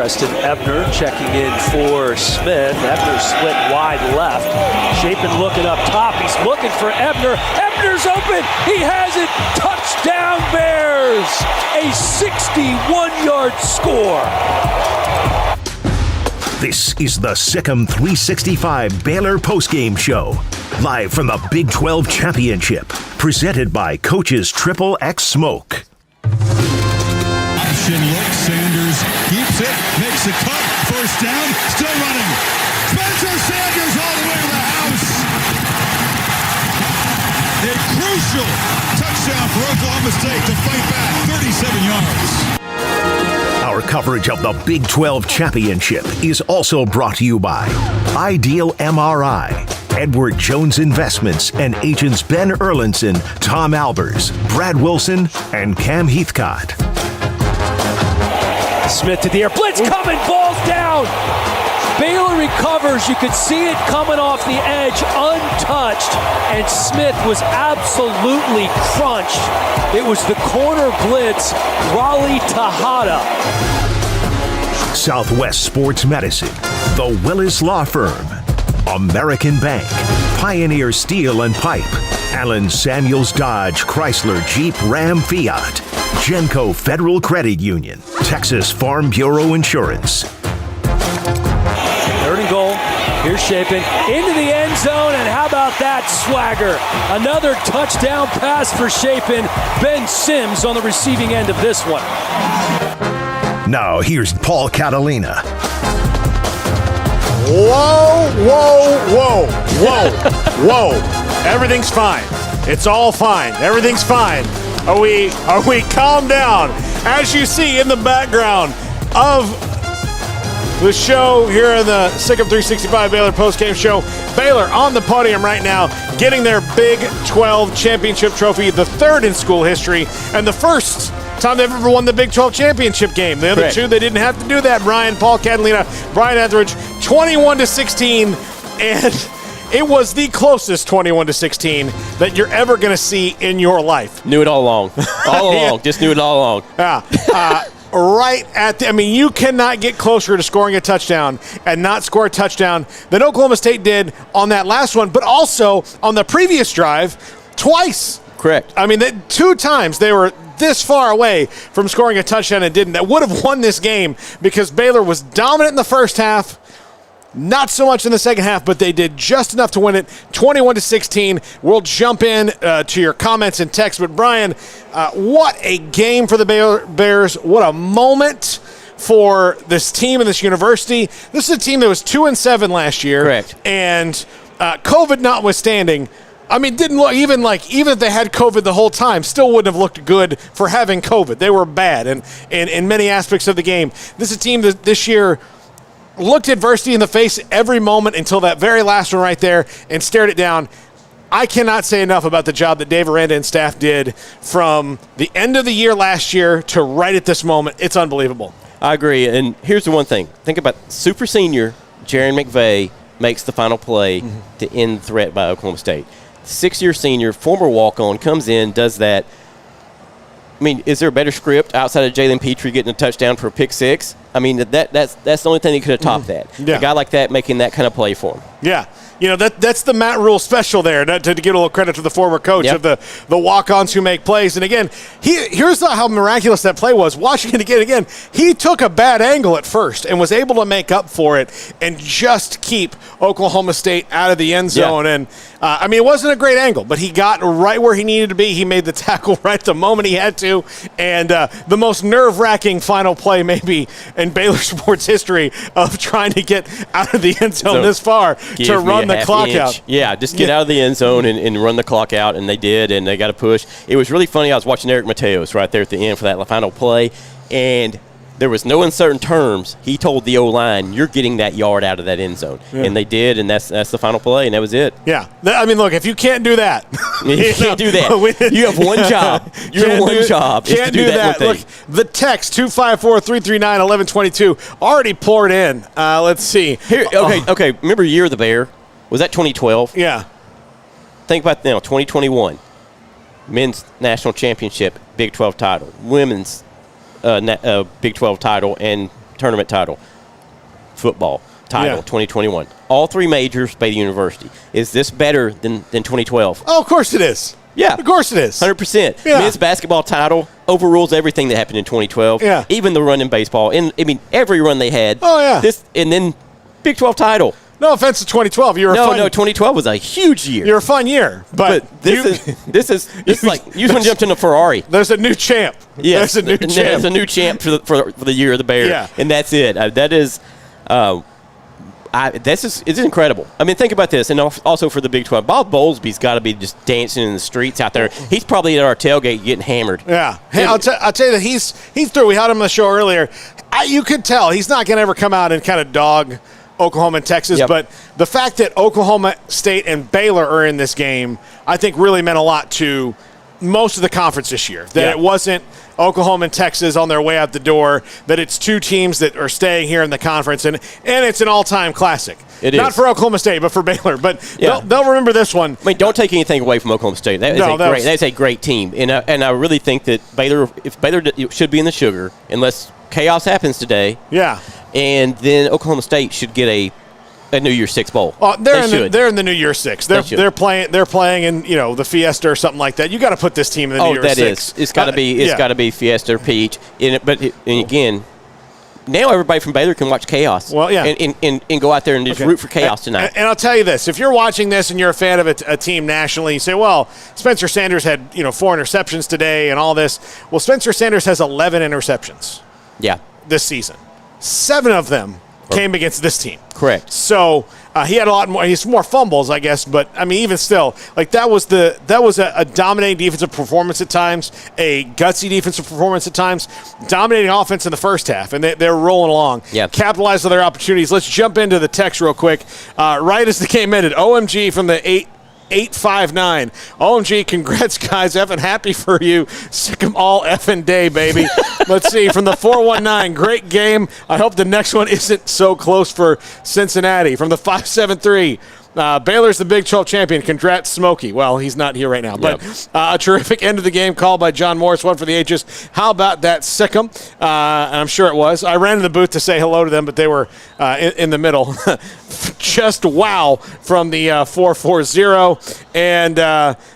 Preston Ebner checking in for Smith. Ebner split wide left. Chapin looking up top. He's looking for Ebner. Ebner's open. He has it. Touchdown Bears. A 61-yard score. This is the Sikkim 365 Baylor postgame show. Live from the Big 12 Championship. Presented by Coaches XXX Smoak. Option look. Sanders keeps it. Makes a cut. First down. Still running. Spencer Sanders all the way to the house. A crucial touchdown for Oklahoma State to fight back 37 yards. Our coverage of the Big 12 Championship is also brought to you by Ideal MRI, Edward Jones Investments, and agents Ben Erlinson, Tom Albers, Brad Wilson, and Cam Heathcott. Smith to the air. Blitz coming. Ball's down. Baylor recovers. You could see it coming off the edge untouched, and Smith was absolutely crunched. It was the corner blitz, Raleigh Tejada. Southwest Sports Medicine, the Willis Law Firm, American Bank, Pioneer Steel and Pipe, Allen Samuels Dodge Chrysler Jeep Ram Fiat, Genco Federal Credit Union, Texas Farm Bureau Insurance. Third and goal. Here's Chapin into the end zone, and how about that swagger? Another touchdown pass for Chapin. Ben Sims on the receiving end of this one. Now here's Paul Catalina. Whoa, whoa, whoa, whoa, whoa. Everything's fine. It's all fine. Everything's fine. Are we calm down? As you see in the background of the show here in the Sikkim 365 Baylor postgame show, Baylor on the podium right now, getting their Big 12 championship trophy, the third in school history, and the first time they've ever won the Big 12 championship game. The other two, they didn't have to do that. Paul Catalina, Brian Etheridge, 21-16, and it was the closest 21-16 that you're ever going to see in your life. Knew it all along. All along. Just knew it all along. Yeah. Right at you cannot get closer to scoring a touchdown and not score a touchdown than Oklahoma State did on that last one, but also on the previous drive twice. Correct. I mean, 2 times they were this far away from scoring a touchdown and didn't. That would have won this game because Baylor was dominant in the first half, not so much in the second half, but they did just enough to win it, 21-16. We'll jump in to your comments and text. But, Brian, what a game for the Bears. What a moment for this team and this university. This is a team that was 2-7 last year. Correct. And COVID notwithstanding, I mean, didn't look even if they had COVID the whole time, still wouldn't have looked good for having COVID. They were bad in many aspects of the game. This is a team that this year looked adversity in the face every moment until that very last one right there and stared it down. I cannot say enough about the job that Dave Aranda and staff did from the end of the year last year to right at this moment. It's unbelievable. I agree. And here's the one thing. Think about super senior Jaron McVay makes the final play to end the threat by Oklahoma State. 6-year senior, former walk-on, comes in, does that. I mean, is there a better script outside of Jalen Petrie getting a touchdown for a pick six? I mean, that's the only thing that could have topped that. Yeah. A guy like that making that kind of play for him. Yeah. You know, that's the Matt Rule special there, to give a little credit to the former coach of the walk-ons who make plays. And, again, here's how miraculous that play was. Watching it again, he took a bad angle at first and was able to make up for it and just keep Oklahoma State out of the end zone. Yeah. And, I mean, it wasn't a great angle, but he got right where he needed to be. He made the tackle right the moment he had to. And the most nerve-wracking final play maybe in Baylor sports history of trying to get out of the end zone this far to run the clock out. Yeah, just get out of the end zone and run the clock out, and they did, and they got a push. It was really funny. I was watching Eric Mateos right there at the end for that final play, and there was no uncertain terms. He told the O-line, you're getting that yard out of that end zone. Yeah. And they did, and that's the final play, and that was it. Yeah. I mean, look, if you can't do that. You can't do that. You have one job. Your one job is to do that one thing. Look, the text, 254-339-1122, already poured in. Let's see. Here, okay. Remember Year of the Bear? Was that 2012? Yeah. Think about 2021. Men's national championship, Big 12 title. Women's Big 12 title and tournament title. Football title, Yeah. 2021. All 3 majors, Baylor University. Is this better than 2012? Oh, of course it is. Yeah. Of course it is. 100%. Yeah. Men's basketball title overrules everything that happened in 2012. Yeah. Even the run in baseball. And I mean, every run they had. Oh, yeah. And then Big 12 title. No offense to 2012. No, 2012 was a huge year. You're a fun year. But this is like you just jumped in a Ferrari. There's a new champ. Yes, There's a new champ. There's a new champ for the year of the Bear. Yeah. And that's it. That is it's incredible. I mean, think about this, and also for the Big 12, Bob Bowlesby's got to be just dancing in the streets out there. He's probably at our tailgate getting hammered. Yeah. Hey, I'll tell you that he's through. We had him on the show earlier. You could tell he's not going to ever come out and kind of dog Oklahoma and Texas, Yep. but the fact that Oklahoma State and Baylor are in this game, I think really meant a lot to most of the conference this year. That it wasn't Oklahoma and Texas on their way out the door, that it's 2 teams that are staying here in the conference, and it's an all-time classic. Not for Oklahoma State, but for Baylor. But they'll remember this one. I mean, don't take anything away from Oklahoma State. That's a great team, and I really think that Baylor should be in the Sugar unless chaos happens today. Yeah. And then Oklahoma State should get a New Year's Six bowl. They're in the New Year's Six. They're playing in the Fiesta or something like that. You got to put this team in the New Year's Six. It's got to be Fiesta or Peach. And again, now everybody from Baylor can watch chaos. Well, yeah. And go out there and just root for chaos tonight. And I'll tell you this: if you're watching this and you're a fan of a team nationally, you say, "Well, Spencer Sanders had 4 interceptions today and all this." Well, Spencer Sanders has 11 interceptions. Yeah. This season, 7 of them came against this team. Correct. So he had a lot more. He's more fumbles, I guess. But I mean, even still, like that was a dominating defensive performance at times, a gutsy defensive performance at times, dominating offense in the first half, and they're rolling along. Yeah. Capitalized on their opportunities. Let's jump into the text real quick. Right as the game ended, OMG from the 859. OMG, congrats, guys. Effing happy for you. Sick 'em all effing day, baby. Let's see. From the 419, great game. I hope the next one isn't so close for Cincinnati. From the 573, Baylor's the Big 12 champion. Congrats, Smokey. Well, he's not here right now. But a terrific end of the game called by John Morris, one for the ages. How about that, sick 'em? And I'm sure it was. I ran in the booth to say hello to them, but they were in the middle. Just wow from the 440. And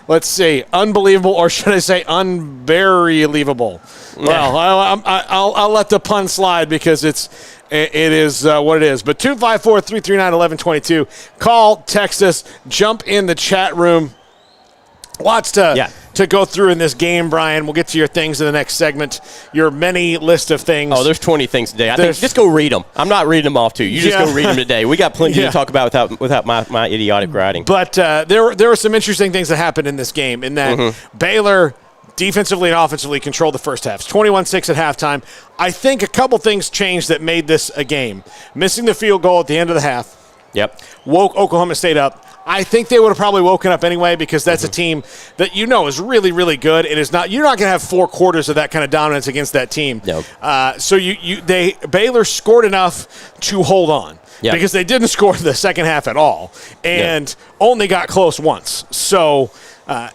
let's see, unbelievable, or should I say unbelievable? Well, I'll let the pun slide because it is what it is. But 254-339-1122. Call, text us, jump in the chat room. Lots to go through in this game, Brian. We'll get to your things in the next segment. Your many list of things. Oh, there's 20 things today. I think just go read them. I'm not reading them off to you. You just go read them today. We got plenty to talk about without my idiotic writing. But there were some interesting things that happened in this game. In that Baylor defensively and offensively controlled the first half. 21-6 at halftime. I think a couple things changed that made this a game. Missing the field goal at the end of the half. Yep. Woke Oklahoma State up. I think they would have probably woken up anyway because that's a team that is really, really good. It is not. You're not going to have 4 quarters of that kind of dominance against that team. No. So Baylor scored enough to hold on because they didn't score the second half at all and only got close once. So.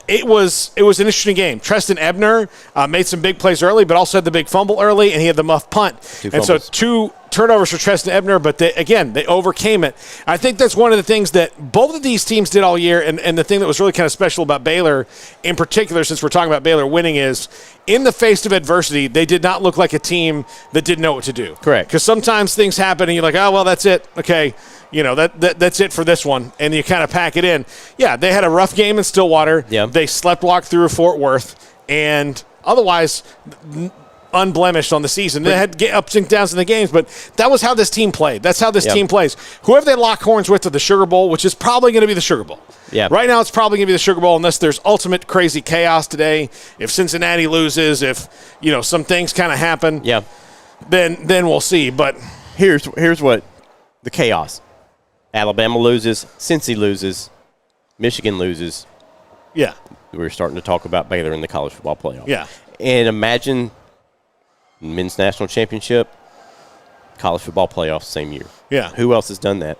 It was an interesting game. Treston Ebner made some big plays early, but also had the big fumble early, and he had the muff punt. 2 and fumbles. so 2 turnovers for Treston Ebner, but they overcame it. I think that's one of the things that both of these teams did all year, and the thing that was really kind of special about Baylor in particular, since we're talking about Baylor winning, is in the face of adversity, they did not look like a team that didn't know what to do. Correct. Because sometimes things happen, and you're like, oh, well, that's it. Okay. That's it for this one, and you kind of pack it in. Yeah, they had a rough game in Stillwater. Yeah. They sleptwalked through Fort Worth, and otherwise unblemished on the season. They had ups and downs in the games, but that was how this team played. That's how this team plays. Whoever they lock horns with to the Sugar Bowl, which is probably going to be the Sugar Bowl. Yeah. Right now, it's probably going to be the Sugar Bowl unless there's ultimate crazy chaos today. If Cincinnati loses, if some things kind of happen, then we'll see. But here's what the chaos. Alabama loses, Cincy loses, Michigan loses. Yeah. We're starting to talk about Baylor in the college football playoff. Yeah. And imagine men's national championship, college football playoff same year. Yeah. Who else has done that?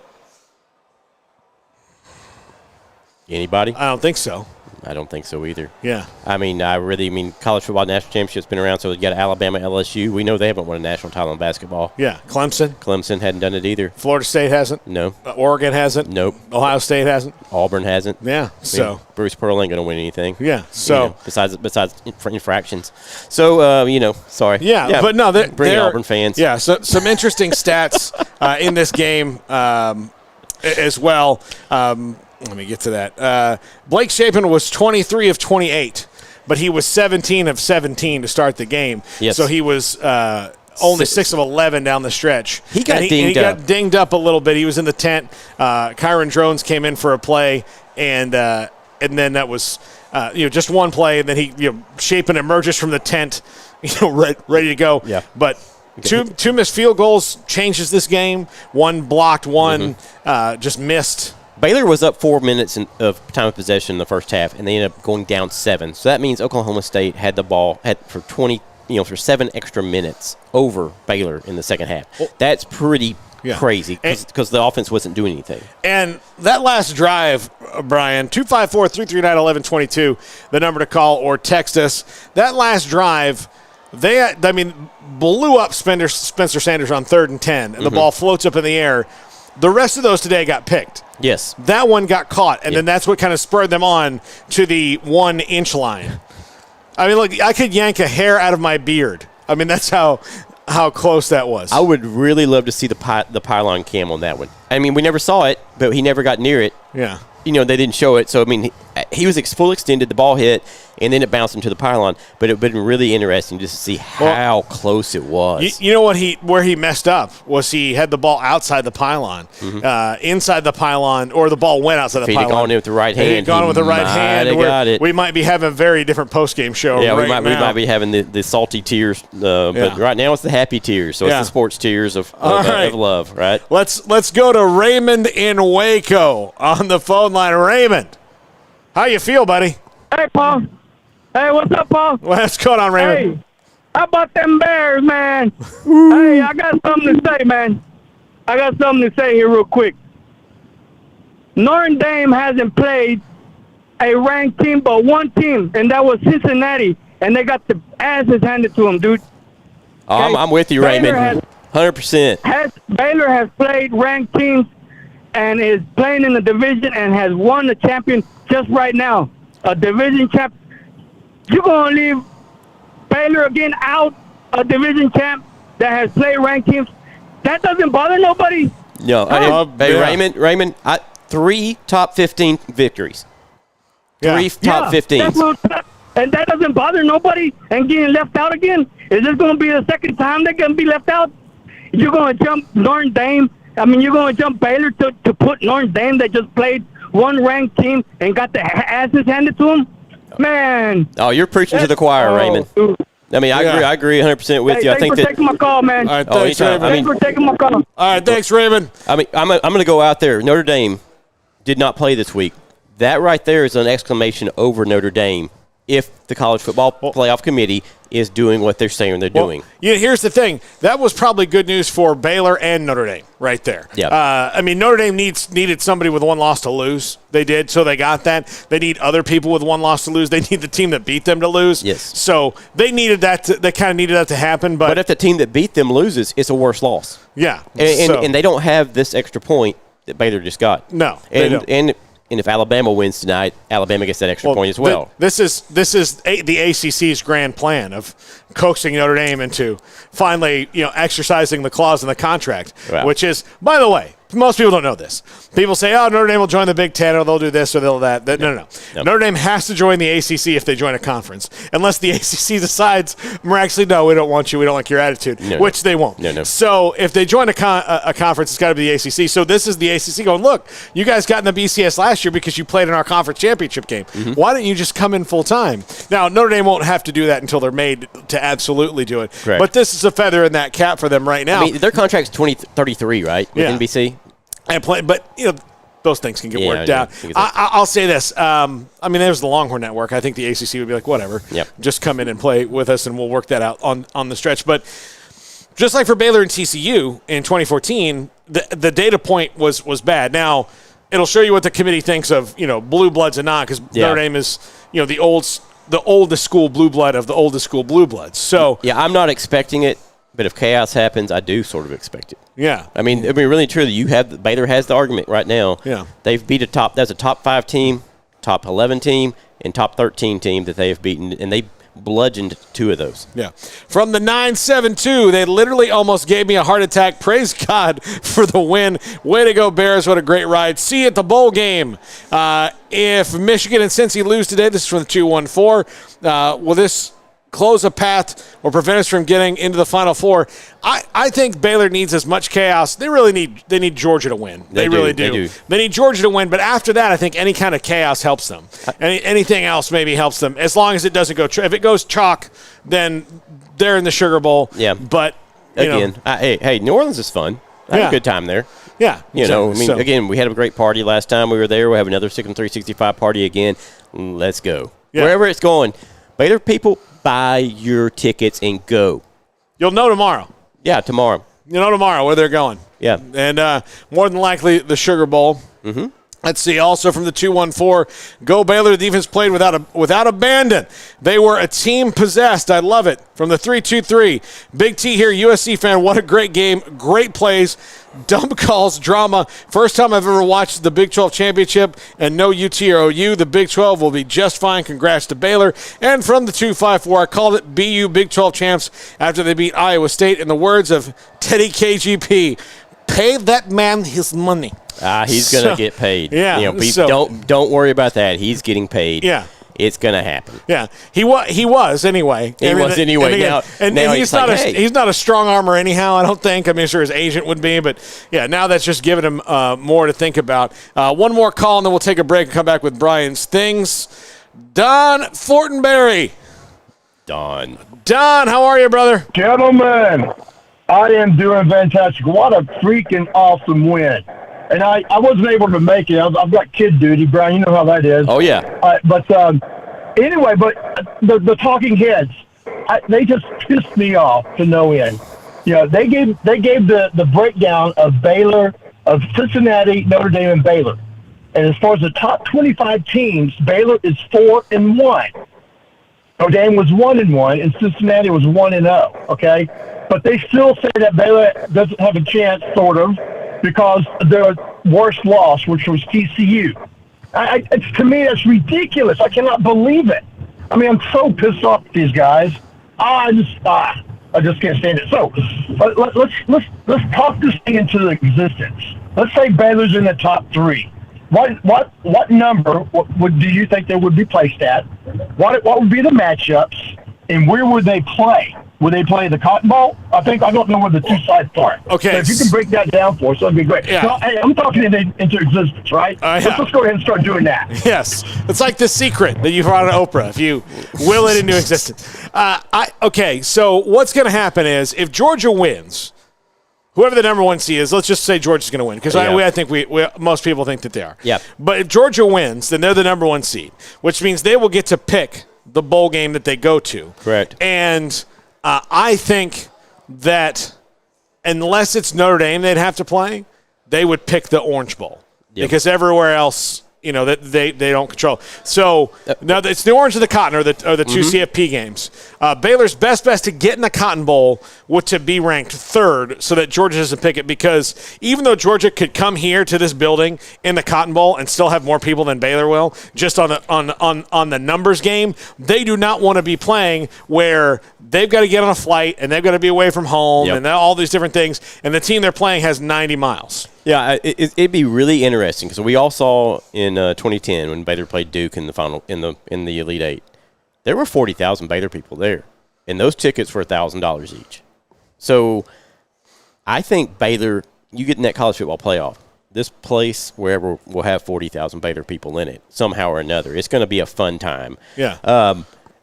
Anybody? I don't think so. I don't think so either. Yeah. I mean, college football national championship's been around, so you got Alabama, LSU. We know they haven't won a national title in basketball. Yeah. Clemson hadn't done it either. Florida State hasn't. No. Oregon hasn't. Nope. Ohio State hasn't. Auburn hasn't. Yeah. So Bruce Pearl ain't going to win anything. Yeah. So besides infractions. So sorry. Yeah. But no, bring Auburn fans. Yeah. So some interesting stats in this game as well. Let me get to that. Blake Shapen was 23 of 28, but he was 17 of 17 to start the game. Yes. So he was only 6 of 11 down the stretch. He got got dinged up a little bit. He was in the tent. Kyron Drones came in for a play, and then that was just one play, and then Shapen emerges from the tent, ready to go. Yeah. But two missed field goals changes this game. One blocked, one just missed. Baylor was up 4 minutes of time of possession in the first half, and they ended up going down 7. So that means Oklahoma State had the ball for 7 extra minutes over Baylor in the second half. That's pretty crazy because the offense wasn't doing anything. And that last drive, Brian, 254-339-1122, the number to call or text us. That last drive, they blew up Spencer Sanders on 3rd and 10, and the ball floats up in the air. The rest of those today got picked. Yes. That one got caught, and then that's what kind of spurred them on to the 1-inch line. I mean, look, I could yank a hair out of my beard. I mean, that's how close that was. I would really love to see the pylon cam on that one. I mean, we never saw it, but he never got near it. Yeah. They didn't show it. So, I mean, he was full extended, the ball hit, and then it bounced into the pylon. But it would have been really interesting just to see how close it was. You know where he messed up was he had the ball outside the pylon. Inside the pylon, or the ball went outside the pylon. If he'd gone in with the right hand, If he'd gone with the right hand, got it. We might be having a very different post-game show we now. might be having the salty tears. But right now it's the happy tears. So it's the sports tears of love, right? Let's go to Raymond in Waco on the phone line. Raymond, how you feel, buddy? Hey, Paul. Hey, what's up, Paul? What's going on, Raymond? Hey, how about them Bears, man? Hey, I got something to say, man. I got something to say here real quick. Notre Dame hasn't played a ranked team but one team, and that was Cincinnati, and they got the asses handed to them, dude. Okay? I'm with you, Raymond. 100%. Baylor has played ranked teams and is playing in the division and has won the champion just right now. A division champ. You're going to leave Baylor again out, a division champ that has played ranked teams? That doesn't bother nobody? No. Raymond, 3 top 15 victories. 3 top 15s. And that doesn't bother nobody and getting left out again? Is this going to be the second time they're going to be left out? You're going to jump Notre Dame? I mean, you're going to jump Baylor to put Notre Dame that just played one ranked team and got the asses handed to them? Man. Oh, you're preaching to the choir, Raymond. Dude. I mean, I agree 100% with you. I think thanks for taking my call, man. All right, thanks, Raymond. Thanks for taking my call. All right, thanks, Raymond. I mean, I'm going to go out there. Notre Dame did not play this week. That right there is an exclamation over Notre Dame if the College Football Playoff Committee is doing what they're saying they're doing. Here's the thing. That was probably good news for Baylor and Notre Dame right there. Yeah. Notre Dame needed somebody with one loss to lose. They did, so they got that. They need other people with one loss to lose. They need the team that beat them to lose. Yes. So they needed that. They kind of needed that to happen. But if the team that beat them loses, it's a worse loss. Yeah. And they don't have this extra point that Baylor just got. No, they don't. And if Alabama wins tonight, Alabama gets that extra point as well. This is the ACC's grand plan of coaxing Notre Dame into finally exercising the clause in the contract, which is, by the way, most people don't know this. People say, Notre Dame will join the Big Ten, or they'll do this, or they'll that. No. Notre Dame has to join the ACC if they join a conference, unless the ACC decides, miraculously, no, we don't want you, we don't like your attitude, which they won't. No. So if they join a conference, it's got to be the ACC. So this is the ACC going, look, you guys got in the BCS last year because you played in our conference championship game. Mm-hmm. Why don't you just come in full time? Now, Notre Dame won't have to do that until they're made to absolutely do it. Correct. But this is a feather in that cap for them right now. I mean, their contract's 2033, right, with NBC? But those things can get worked out. I'll say this. I mean, there's the Longhorn Network. I think the ACC would be like, whatever. Yep. Just come in and play with us, and we'll work that out on the stretch. But just like for Baylor and TCU in 2014, the data point was bad. Now, it'll show you what the committee thinks of, blue bloods and not, because Notre Dame is, the oldest school blue blood of the oldest school blue bloods. So I'm not expecting it, but if chaos happens, I do sort of expect it. Yeah. I mean, really truly, Baylor has the argument right now. Yeah. They've beat that's a top 5 team, top 11 team, and top 13 team that they have beaten, and they bludgeoned 2 of those. Yeah. From the 9-7-2, they literally almost gave me a heart attack. Praise God for the win. Way to go, Bears. What a great ride. See you at the bowl game. If Michigan and Cincy lose today, this is from the 214, will this close a path or prevent us from getting into the Final Four? I think Baylor needs as much chaos. They need Georgia to win. They really do. They need Georgia to win, but after that, I think any kind of chaos helps them. Anything else maybe helps them, as long as it doesn't go. If it goes chalk, then they're in the Sugar Bowl. Yeah. But hey, New Orleans is fun. I had a good time there. Yeah. Again, we had a great party last time we were there. We'll have another 6 and 365 party again. Let's go. Yeah. Wherever it's going. Baylor people, buy your tickets and go. You'll know tomorrow. Yeah, tomorrow. You'll know tomorrow where they're going. Yeah. And more than likely, the Sugar Bowl. Mm-hmm. Let's see. Also from the 214, go Baylor. The defense played without abandon. They were a team possessed. I love it. From the 323, Big T here, USC fan. What a great game. Great plays. Dumb calls, drama. First time I've ever watched the Big 12 championship, and no UT or OU. The Big 12 will be just fine. Congrats to Baylor. And from the 254, I called it BU Big 12 champs after they beat Iowa State. In the words of Teddy KGP, pay that man his money. He's going to get paid. Yeah. Don't worry about that. He's getting paid. Yeah. It's going to happen. Yeah. He was anyway. He was anyway. Now he's not a strong armer anyhow, I don't think. I mean, sure his agent would be, but yeah, now that's just giving him more to think about. One more call, and then we'll take a break and come back with Brian's things. Don Fortenberry. Don, how are you, brother? Gentlemen, I am doing fantastic. What a freaking awesome win. And I wasn't able to make it. I've got kid duty, Brian. You know how that is. Oh, yeah. Anyway, the talking heads, they just pissed me off to no end. They gave the breakdown of Baylor, of Cincinnati, Notre Dame, and Baylor. And as far as the top 25 teams, Baylor is 4-1. Notre Dame was 1-1, and Cincinnati was 1-0. Okay, but they still say that Baylor doesn't have a chance, sort of, because their worst loss, which was TCU. To me, that's ridiculous. I cannot believe it. I mean, I'm so pissed off at these guys. I just can't stand it. So let's talk this thing into existence. Let's say Baylor's in the top 3. What number do you think they would be placed at? What would be the matchups, and where would they play? Would they play the Cotton Bowl? I don't know where the two sides are. Okay. So if you can break that down for us, that'd be great. Yeah. So, hey, I'm talking into existence, right? Yeah. Let's go ahead and start doing that. Yes. It's like The Secret that you've brought on Oprah, if you will it into existence. Okay, so what's going to happen is if Georgia wins, whoever the number 1 seed is, let's just say Georgia's going to win, because I think most people think that they are. Yeah. But if Georgia wins, then they're the number 1 seed, which means they will get to pick the bowl game that they go to. Correct. And I think that unless it's Notre Dame they'd have to play, they would pick the Orange Bowl. Yep. Because everywhere else, that they don't control. So now it's the Orange or the Cotton or the 2 CFP games. Baylor's best to get in the Cotton Bowl would to be ranked 3rd so that Georgia doesn't pick it, because even though Georgia could come here to this building in the Cotton Bowl and still have more people than Baylor will, just on the numbers game, they do not want to be playing where they've got to get on a flight and they've got to be away from home and all these different things, and the team they're playing has 90 miles. Yeah, it'd be really interesting because we all saw in 2010 when Baylor played Duke in the final in the Elite Eight, there were 40,000 Baylor people there, and those tickets were $1,000 each. So I think Baylor, you get in that college football playoff, this place wherever will have 40,000 Baylor people in it somehow or another. It's going to be a fun time. Yeah.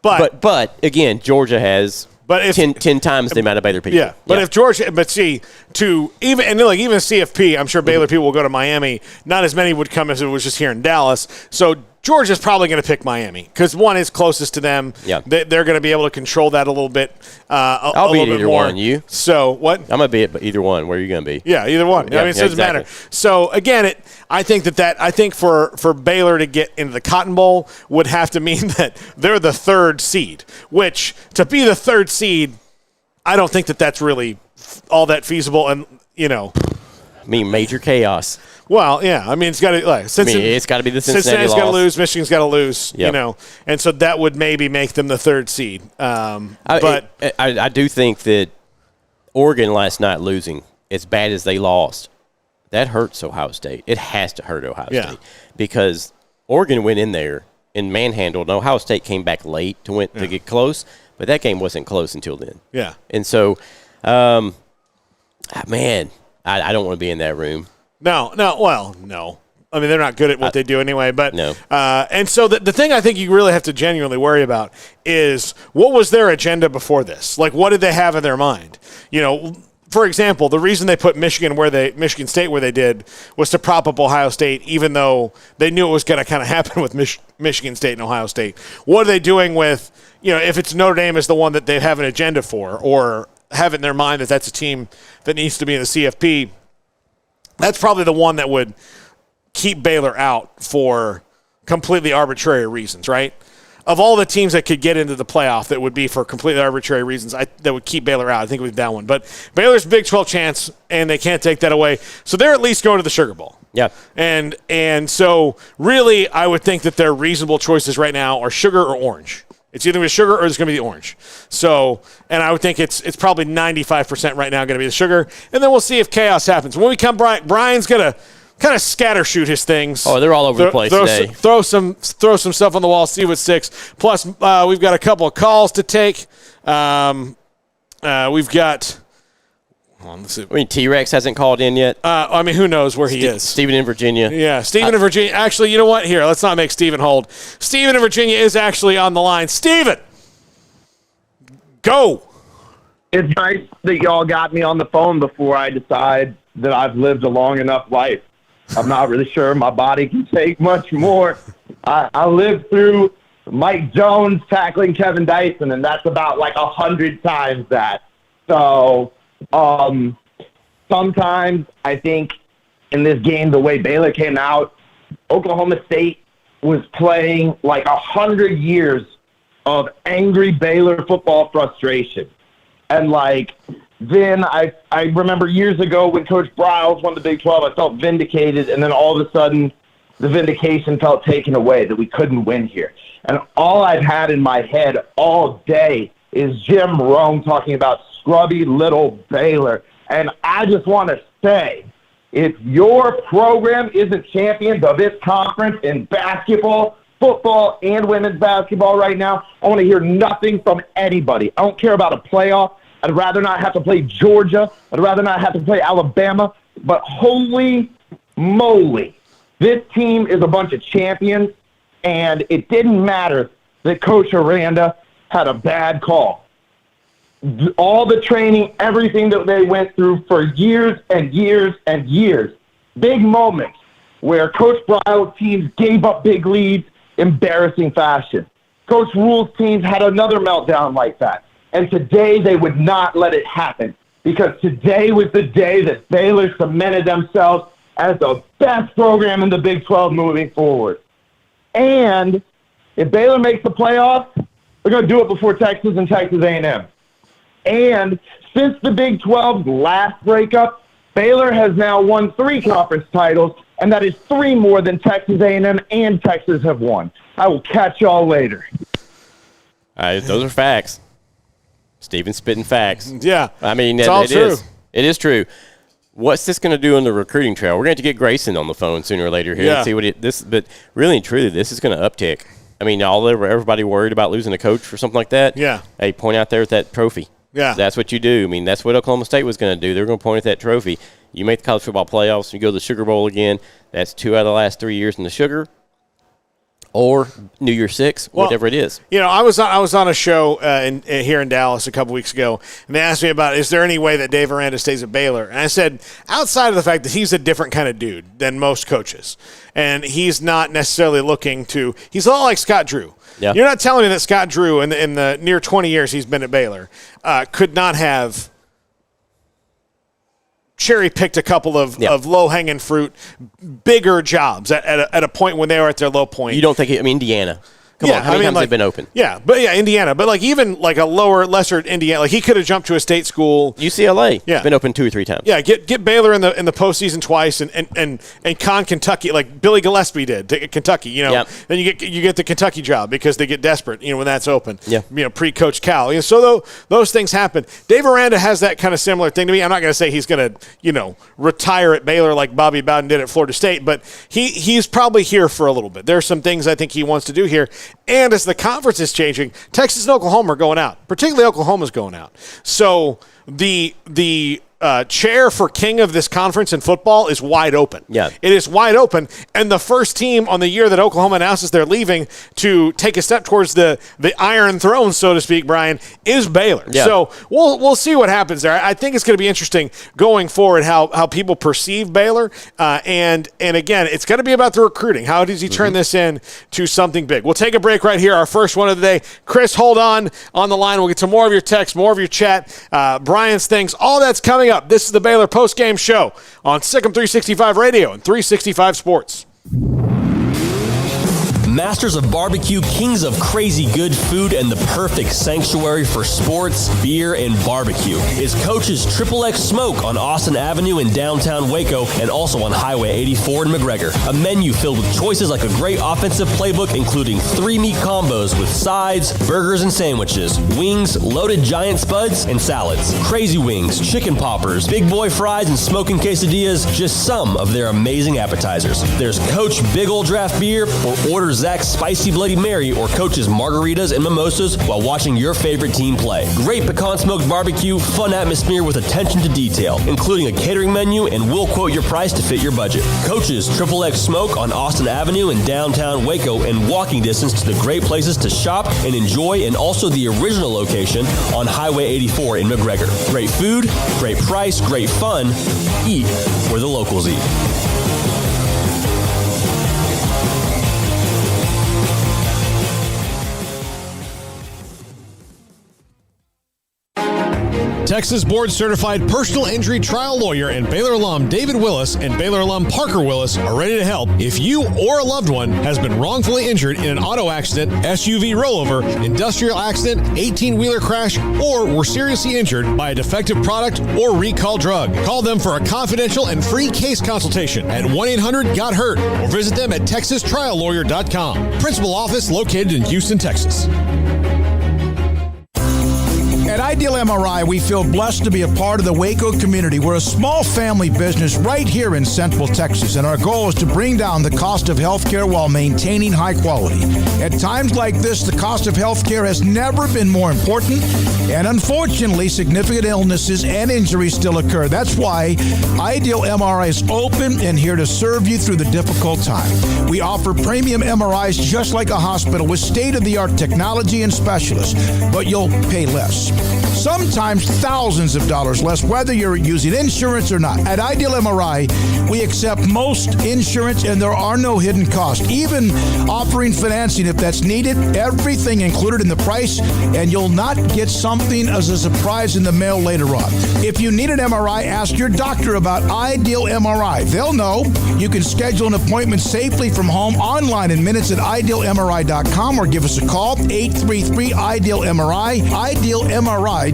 But again, Georgia has. But if 10 times the amount of Baylor people. Yeah, but if Georgia, even CFP, I'm sure Baylor people will go to Miami. Not as many would come as it was just here in Dallas. So Georgia's probably going to pick Miami because one is closest to them. Yeah. They're going to be able to control that a little bit. I'll be either one. You? So what? I'm going to be at either one. Where are you going to be? Yeah, either one. Yeah, I mean, it doesn't exactly. matter. So again, I think for Baylor to get into the Cotton Bowl would have to mean that they're the 3rd seed. Which to be the 3rd seed, I don't think that's really all that feasible. And major chaos. Well, yeah. I mean, it's got to it's got to be the Cincinnati's got to lose. Michigan's got to lose. Yep. And so that would maybe make them the 3rd seed. But I do think that Oregon last night losing, as bad as they lost, that hurts Ohio State. It has to hurt Ohio State because Oregon went in there and manhandled. And Ohio State came back late to get close, but that game wasn't close until then. Yeah. And so, man, I don't want to be in that room. No. I mean, they're not good at what they do anyway. But no. And so the thing I think you really have to genuinely worry about is what was their agenda before this? Like, what did they have in their mind? For example, the reason they put Michigan State where they did was to prop up Ohio State, even though they knew it was going to kind of happen with Michigan State and Ohio State. What are they doing with, if it's Notre Dame is the one that they have an agenda for, or have it in their mind that that's a team that needs to be in the CFP? That's probably the one that would keep Baylor out for completely arbitrary reasons, right? Of all the teams that could get into the playoff that would be for completely arbitrary reasons, that would keep Baylor out. I think it would be that one. But Baylor's Big 12 chance, and they can't take that away. So they're at least going to the Sugar Bowl. Yeah. And so really I would think that their reasonable choices right now are sugar or orange. It's either going to be sugar or it's going to be the orange. So, and I would think it's probably 95% right now going to be the sugar. And then we'll see if chaos happens. When we come, Brian's going to kind of scatter shoot his things. Oh, they're all over the place today. Throw some stuff on the wall, see what sticks. Plus, we've got a couple of calls to take. We've got. Let's see. I mean, T-Rex hasn't called in yet. Who knows where he is? Stephen in Virginia. Yeah, Stephen in Virginia. Actually, you know what? Here, let's not make Stephen hold. Stephen in Virginia is actually on the line. Stephen, go. It's nice that y'all got me on the phone before I decide that I've lived a long enough life. I'm not really sure my body can take much more. I lived through Mike Jones tackling Kevin Dyson, and that's about like 100 times that. So sometimes I think in this game, the way Baylor came out, Oklahoma State was playing like 100 years of angry Baylor football frustration. And then I remember years ago when Coach Briles won the Big 12, I felt vindicated, and then all of a sudden the vindication felt taken away that we couldn't win here. And all I've had in my head all day is Jim Rome talking about scrubby little Baylor. And I just want to say, if your program isn't champions of its conference in basketball, football, and women's basketball right now, I want to hear nothing from anybody. I don't care about a playoff. I'd rather not have to play Georgia. I'd rather not have to play Alabama. But holy moly, this team is a bunch of champions, and it didn't matter that Coach Aranda had a bad call. All the training, everything that they went through for years and years and years, big moments where Coach Briles' teams gave up big leads, embarrassing fashion. Coach Rule's teams had another meltdown like that. And today they would not let it happen because today was the day that Baylor cemented themselves as the best program in the Big 12 moving forward. And if Baylor makes the playoffs, they're going to do it before Texas and Texas A&M. And since the Big 12's last breakup, Baylor has now won 3 conference titles, and that is 3 more than Texas A&M and Texas have won. I will catch y'all later. Those are facts. Steven's spitting facts. Yeah. I mean, it's all true. It is true. What's this going to do on the recruiting trail? We're going to have to get Grayson on the phone sooner or later here and see what but really and truly, this is going to uptick. I mean, everybody worried about losing a coach or something like that. Yeah. Hey, point out there with that trophy. Yeah. That's what you do. I mean, that's what Oklahoma State was going to do. They're going to point at that trophy. You make the college football playoffs, you go to the Sugar Bowl again. That's 2 out of the last 3 years in the Sugar. or New Year's 6, whatever it is. You know, I was on a show here in Dallas a couple weeks ago, and they asked me about, is there any way that Dave Aranda stays at Baylor? And I said, outside of the fact that he's a different kind of dude than most coaches, and he's not necessarily looking to – he's a lot like Scott Drew. Yeah. You're not telling me that Scott Drew, in the near 20 years he's been at Baylor, could not have – cherry-picked a couple of low-hanging fruit, bigger jobs at a point when they were at their low point. You don't think – Indiana. Come on, how many times they've been open? Yeah, but Indiana. But like even like a lesser Indiana, like he could have jumped to a state school. UCLA, been open 2 or 3 times. Yeah, get Baylor in the postseason twice, and con Kentucky like Billy Gillespie did to Kentucky. You know, then you get the Kentucky job because they get desperate. You know, when that's open. Yeah, you know, pre-Coach Cal. You know, so those things happen. Dave Aranda has that kind of similar thing to me. I'm not going to say he's going to retire at Baylor like Bobby Bowden did at Florida State, but he's probably here for a little bit. There's some things I think he wants to do here. And as the conference is changing, Texas and Oklahoma are going out. Particularly Oklahoma's going out. So the chair for king of this conference in football is wide open. Yeah. It is wide open. And the first team on the year that Oklahoma announces they're leaving to take a step towards the Iron Throne, so to speak, Brian, is Baylor. Yeah. So we'll see what happens there. I think it's going to be interesting going forward how people perceive Baylor. And again, it's going to be about the recruiting. How does he turn this in to something big? We'll take a break right here, our first one of the day. Chris, hold on the line. We'll get to more of your text, more of your chat, Brian's things, all that's coming up. This is the Baylor postgame show on Sikkim 365 Radio and 365 Sports. Masters of barbecue, kings of crazy good food, and the perfect sanctuary for sports, beer, and barbecue is Coach's XXX Smoak on Austin Avenue in downtown Waco and also on Highway 84 in McGregor. A menu filled with choices like a great offensive playbook, including 3 meat combos with sides, burgers, and sandwiches, wings, loaded giant spuds, and salads, crazy wings, chicken poppers, big boy fries, and smoking quesadillas, just some of their amazing appetizers. There's Coach Big Ol' Draft Beer, or order Zach's Spicy Bloody Mary or Coach's margaritas and mimosas while watching your favorite team play. Great pecan smoked barbecue, fun atmosphere with attention to detail, including a catering menu, and we'll quote your price to fit your budget. Coach's XXX Smoak on Austin Avenue in downtown Waco and walking distance to the great places to shop and enjoy, and also the original location on Highway 84 in McGregor. Great food, great price, great fun. Eat where the locals eat. Texas board-certified personal injury trial lawyer and Baylor alum David Willis and Baylor alum Parker Willis are ready to help if you or a loved one has been wrongfully injured in an auto accident, SUV rollover, industrial accident, 18-wheeler crash, or were seriously injured by a defective product or recall drug. Call them for a confidential and free case consultation at 1-800-GOT-HURT or visit them at texastriallawyer.com. Principal office located in Houston, Texas. At Ideal MRI, we feel blessed to be a part of the Waco community. We're a small family business right here in Central Texas, and our goal is to bring down the cost of healthcare while maintaining high quality. At times like this, the cost of healthcare has never been more important, and unfortunately, significant illnesses and injuries still occur. That's why Ideal MRI is open and here to serve you through the difficult time. We offer premium MRIs just like a hospital with state-of-the-art technology and specialists, but you'll pay less. Sometimes thousands of dollars less, whether you're using insurance or not. At Ideal MRI, we accept most insurance and there are no hidden costs, even offering financing if that's needed. Everything included in the price, and you'll not get something as a surprise in the mail later on. If you need an MRI, ask your doctor about Ideal MRI. They'll know. You can schedule an appointment safely from home online in minutes at idealmri.com or give us a call, 833-IDEAL-MRI, idealmri.com.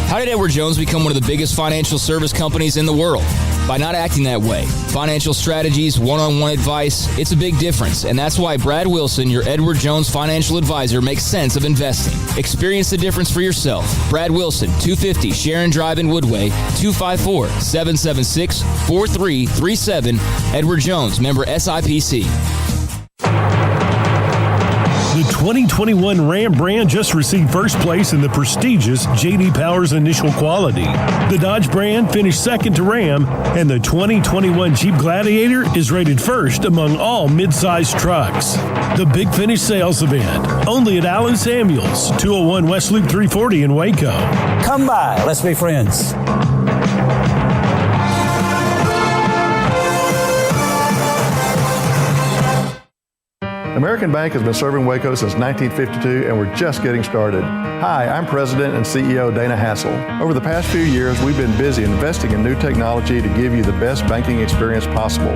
How did Edward Jones become one of the biggest financial service companies in the world? By not acting that way. Financial strategies, one-on-one advice, it's a big difference. And that's why Brad Wilson, your Edward Jones financial advisor, makes sense of investing. Experience the difference for yourself. Brad Wilson, 250 Sharon Drive in Woodway, 254-776-4337. Edward Jones, member SIPC. The The 2021 Ram brand just received first place in the prestigious J.D. Power's Initial Quality. The Dodge brand finished second to Ram, and the 2021 Jeep Gladiator is rated first among all mid-sized trucks. The Big Finish sales event, only at Allen Samuels, 201 West Loop 340 in Waco. Come by, let's be friends. American Bank has been serving Waco since 1952, and we're just getting started. Hi, I'm President and CEO Dana Hassel. Over the past few years, we've been busy investing in new technology to give you the best banking experience possible.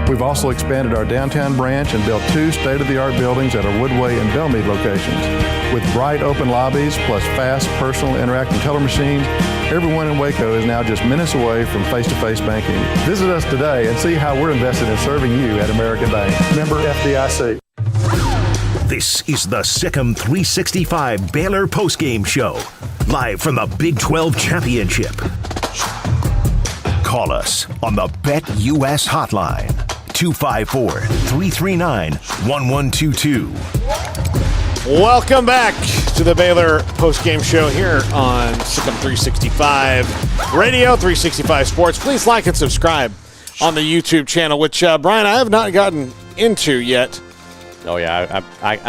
We've also expanded our downtown branch and built 2 state-of-the-art buildings at our Woodway and Belmead locations. With bright open lobbies, plus fast, personal, interactive teller machines, everyone in Waco is now just minutes away from face-to-face banking. Visit us today and see how we're invested in serving you at American Bank. Member FDIC. This is the Sikkim 365 Baylor postgame show, live from the Big 12 Championship. Call us on the BetUS hotline, 254-339-1122. Welcome back to the Baylor postgame show here on Sikkim 365 Radio, 365 Sports. Please like and subscribe on the YouTube channel, which, Brian, I have not gotten into yet. Oh yeah, I'd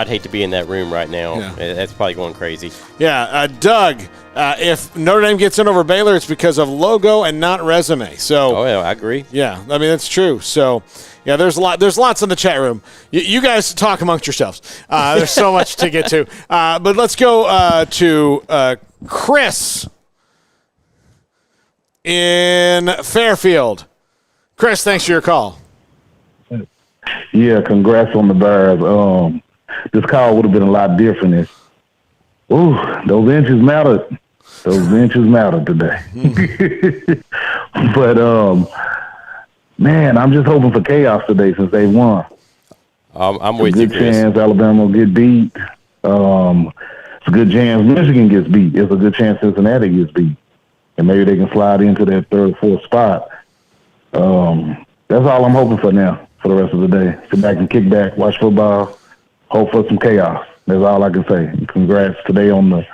hate to be in that room right now. Yeah. That's probably going crazy. Yeah, Doug, if Notre Dame gets in over Baylor, it's because of logo and not resume. So, oh yeah, I agree. Yeah, I mean that's true. So, yeah, there's lots in the chat room. You guys talk amongst yourselves. There's so much to get to. But let's go to Chris in Fairfield. Chris, thanks for your call. Yeah, congrats on the Bears. This call would have been a lot different if, those inches mattered. Those inches mattered today. But, man, I'm just hoping for chaos today since they won. I'm with you, Chris. Good chance Alabama will get beat. It's a good chance Michigan gets beat. It's a good chance Cincinnati gets beat. And maybe they can slide into that 3rd or 4th spot. That's all I'm hoping for now. For the rest of the day. Sit back and kick back, watch football, hope for some chaos. That's all I can say. Congrats today on the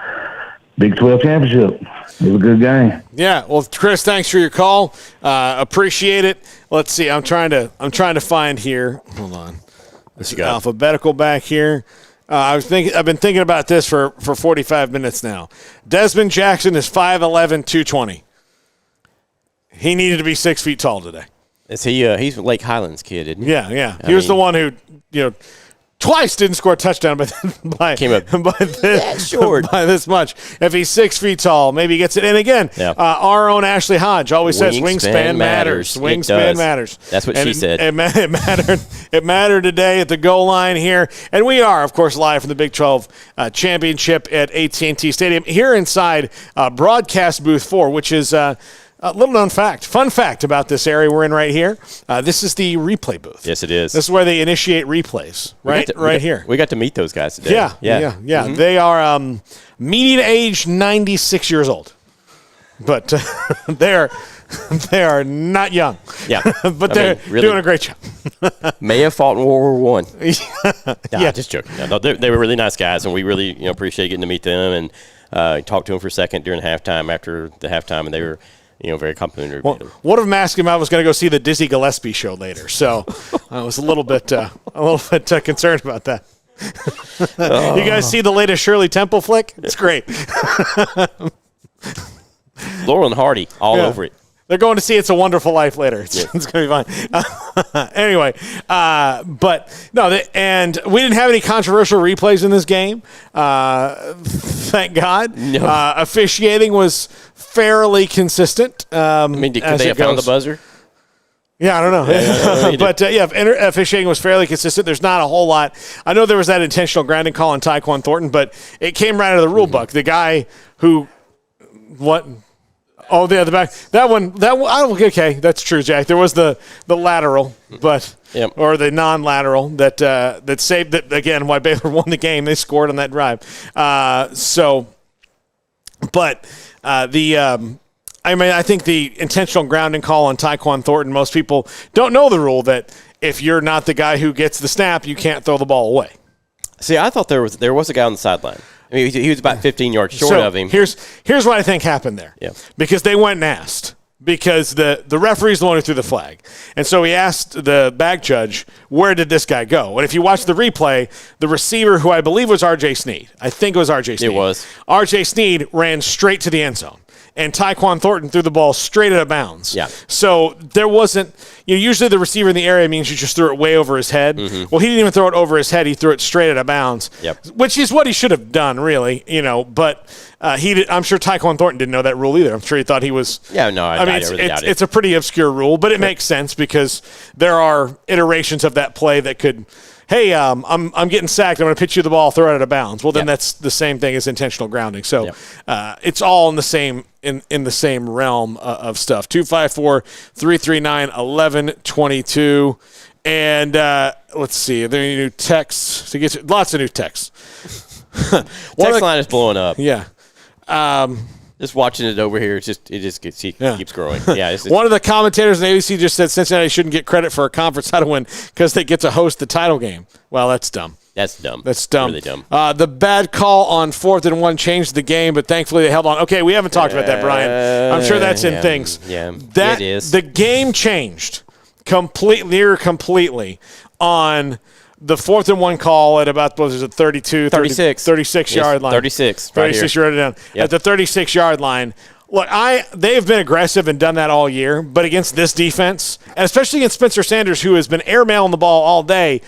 Big 12 championship. It was a good game. Yeah, well, Chris, thanks for your call. Appreciate it. Let's see. I'm trying to find here. Hold on. This is alphabetical back here. I've been thinking about this for 45 minutes now. Desmond Jackson is 5'11", 220. He needed to be 6 feet tall today. Is he? He's Lake Highlands kid, isn't he? Yeah. He was the one who, twice didn't score a touchdown, but by this much. If he's 6 feet tall, maybe he gets it. And again, our own Ashley Hodge always says wingspan matters. Wingspan matters. That's what she said. It mattered. It mattered today at the goal line here, and we are, of course, live from the Big 12 Championship at AT&T Stadium here inside Broadcast Booth 4, which is. A little-known fun fact about this area we're in right here. This is the replay booth. Yes, it is. This is where they initiate replays, right here. We got to meet those guys today. Yeah. Mm-hmm. They are median age 96 years old, but they are not young. Yeah, but they're doing a great job. May have fought in World War I. Yeah, just joking. No, they were really nice guys, and we really appreciate getting to meet them and talk to them for a second during halftime. After the halftime, and they were. Very complimentary. Well, one of them asked him I was going to go see the Dizzy Gillespie show later, so I was a little bit concerned about that. You guys see the latest Shirley Temple flick? It's great. Laurel and Hardy all over it. They're going to see It's a Wonderful Life later. It's going to be fine. Anyway, but no, and we didn't have any controversial replays in this game. Thank God. No. Officiating was fairly consistent. Could they have found the buzzer? Yeah, I don't know. But, officiating was fairly consistent. There's not a whole lot. I know there was that intentional grounding call on Tyquan Thornton, but it came right out of the rule book. The guy who – what – oh, the back. That one. Okay, that's true, Jack. There was the lateral, but or the non-lateral that saved that again. Why Baylor won the game? They scored on that drive. I think the intentional grounding call on Tyquan Thornton. Most people don't know the rule that if you're not the guy who gets the snap, you can't throw the ball away. See, I thought there was a guy on the sideline. I mean, he was about 15 yards short of him. Here's what I think happened there. Yeah. Because they went and asked. Because the referee's the one who threw the flag. And so he asked the back judge, where did this guy go? And if you watch the replay, the receiver, who I believe was R.J. Sneed. I think it was R.J. Sneed. It was. R.J. Sneed ran straight to the end zone. And Tyquan Thornton threw the ball straight out of bounds. Yeah. So there wasn't usually the receiver in the area means you just threw it way over his head. Mm-hmm. Well, he didn't even throw it over his head. He threw it straight out of bounds. Yep. Which is what he should have done, really. But I'm sure Tyquan Thornton didn't know that rule either. I'm sure he thought he was. Yeah, no, I mean, really doubt it. It's a pretty obscure rule, but it makes sense because there are iterations of that play that could. Hey, I'm getting sacked. I'm going to pitch you the ball, throw it out of bounds. Well, then that's the same thing as intentional grounding. So it's all in the same in the same realm of stuff. 254-339-1122. And let's see. Are there any new texts? To get to, lots of new texts. Text line is blowing up. Yeah. Just watching it over here, keeps growing. Yeah. One of the commentators on ABC just said Cincinnati shouldn't get credit for a conference title win because they get to host the title game. Well, that's dumb. That's dumb. That's dumb. Really dumb. The bad call on 4th and 1 changed the game, but thankfully they held on. Okay, we haven't talked about that, Brian. I'm sure that's in things. Yeah, it is. The game changed completely on the 4th and 1 call at about, 36 yard line. 36. 36 yard down. Yep. At the 36-yard line. Look, they've been aggressive and done that all year, but against this defense, and especially against Spencer Sanders, who has been airmailing the ball all day,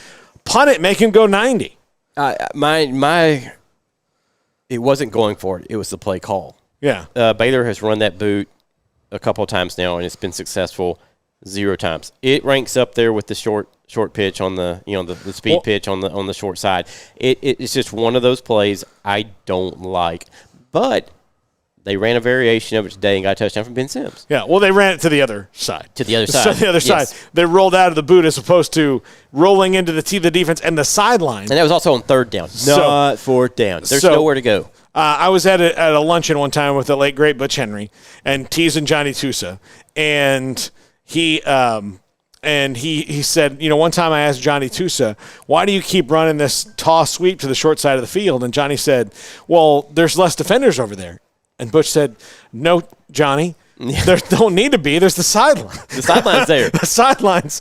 punt it, make him go 90. It wasn't going for it. It was the play call. Yeah. Baylor has run that boot a couple of times now, and it's been successful 0 times. It ranks up there with the short pitch on the the speed pitch on the short side. It's just one of those plays I don't like, but they ran a variation of it today and got a touchdown from Ben Sims. Yeah, well, they ran it to the other side. To the other side. They rolled out of the boot as opposed to rolling into the defense and the sideline. And that was also on 3rd down, not 4th down. There's nowhere to go. I was at a luncheon one time with the late, great Butch Henry and teasing Johnny Tusa. And he said, one time I asked Johnny Tusa, why do you keep running this toss sweep to the short side of the field? And Johnny said, well, there's less defenders over there. And Butch said, no, Johnny, there don't need to be. There's the sideline. The sideline's there. The sidelines.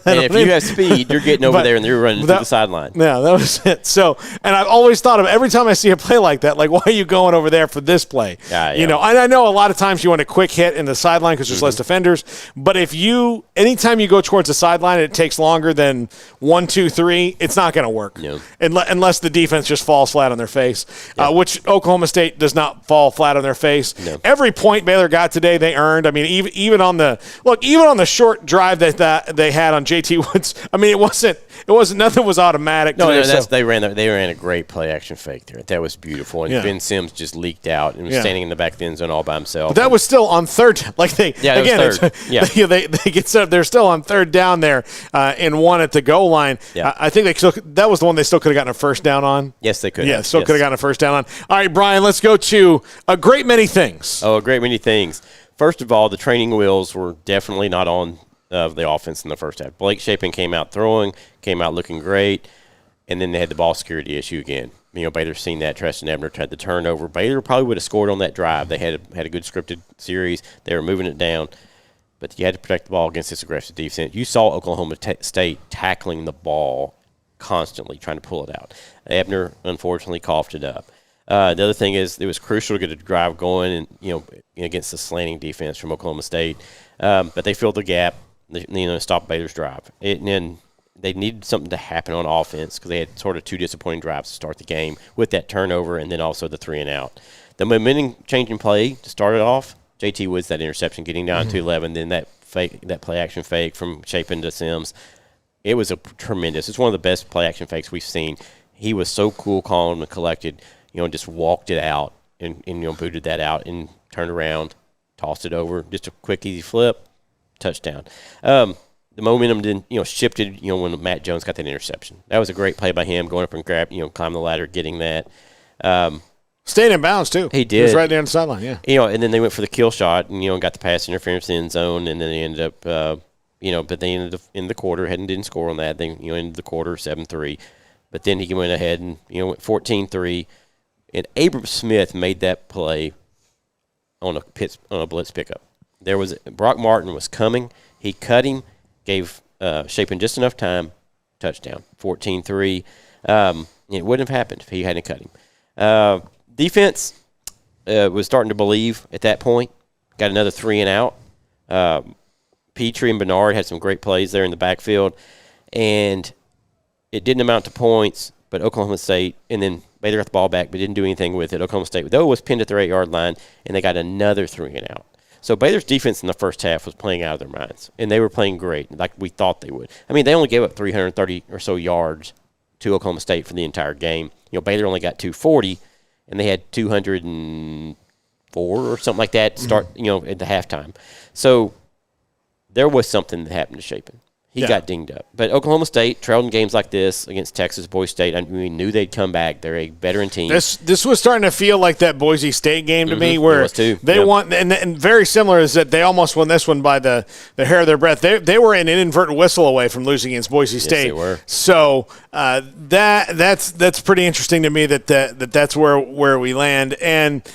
And if you have speed, you're getting over there and you're running through the sideline. Yeah, that was it. So, and I've always thought of every time I see a play like that, like, why are you going over there for this play? Yeah. And I know a lot of times you want a quick hit in the sideline because there's less defenders. But anytime you go towards the sideline and it takes longer than 1, 2, 3, it's not going to work. No. Unless the defense just falls flat on their face, which Oklahoma State does not fall flat on their face. No. Every point Baylor got today, they earned. I mean, even on the short drive that they had on JT Woods. I mean, it wasn't nothing was automatic. They ran a great play action fake there. That was beautiful. And Ben Sims just leaked out and was standing in the back of the end zone all by himself. But that was still on 3rd. Like they get set up. They're still on 3rd down there in 1 at the goal line. Yeah. I think that was the one they still could have gotten a first down on. Yes, they could. Yeah, still could have gotten a first down on. All right, Brian, let's go to a great many things. Oh, a great many things. First of all, the training wheels were definitely not on the offense in the first half. Blake Shapen came out throwing, came out looking great, and then they had the ball security issue again. Baylor's seen that. Treston Ebner had the turnover. Baylor probably would have scored on that drive. They had a good scripted series. They were moving it down, but you had to protect the ball against this aggressive defense. You saw Oklahoma State tackling the ball constantly, trying to pull it out. Ebner, unfortunately, coughed it up. The other thing is it was crucial to get a drive going and against the slanting defense from Oklahoma State, but they filled the gap. They stopped Baylor's drive. And then they needed something to happen on offense because they had sort of 2 disappointing drives to start the game with that turnover and then also the 3 and out. The momentum-changing play to start it off, JT Woods, that interception getting down to 11, then that play action fake from Shapen to Sims. It was tremendous. It's one of the best play action fakes we've seen. He was so cool, calm, and collected. Just walked it out and booted that out and turned around, tossed it over, just a quick, easy flip, touchdown. The momentum then, shifted, when Matt Jones got that interception. That was a great play by him, going up and climb the ladder, getting that. Staying in bounds, too. He did. He was right there on the sideline, yeah. And then they went for the kill shot and, got the pass interference in the end zone, and then they ended up but they ended in the quarter, didn't score on that. Then, ended the quarter 7-3. But then he went ahead and, went 14-3. And Abram Smith made that play on a blitz pickup. Brock Martin was coming. He cut him, gave Shapen just enough time, touchdown, 14-3. It wouldn't have happened if he hadn't cut him. Defense was starting to believe at that point. Got another 3 and out. Petrie and Bernard had some great plays there in the backfield. And it didn't amount to points, but Oklahoma State, and then Baylor got the ball back but didn't do anything with it. Oklahoma State, though, was pinned at their 8-yard line, and they got another 3 and out. So Baylor's defense in the first half was playing out of their minds, and they were playing great, like we thought they would. I mean, they only gave up 330 or so yards to Oklahoma State for the entire game. Baylor only got 240, and they had 204 or something like that to start, at the halftime. So there was something that happened to Shapen. He got dinged up. But Oklahoma State trailed in games like this against Texas, Boise State. We knew they'd come back. They're a veteran team. This was starting to feel like that Boise State game to me, where they won, and very similar is that they almost won this one by the hair of their breath. They were an inadvertent whistle away from losing against Boise State. Yes, they were. So that's pretty interesting to me that's where we land. And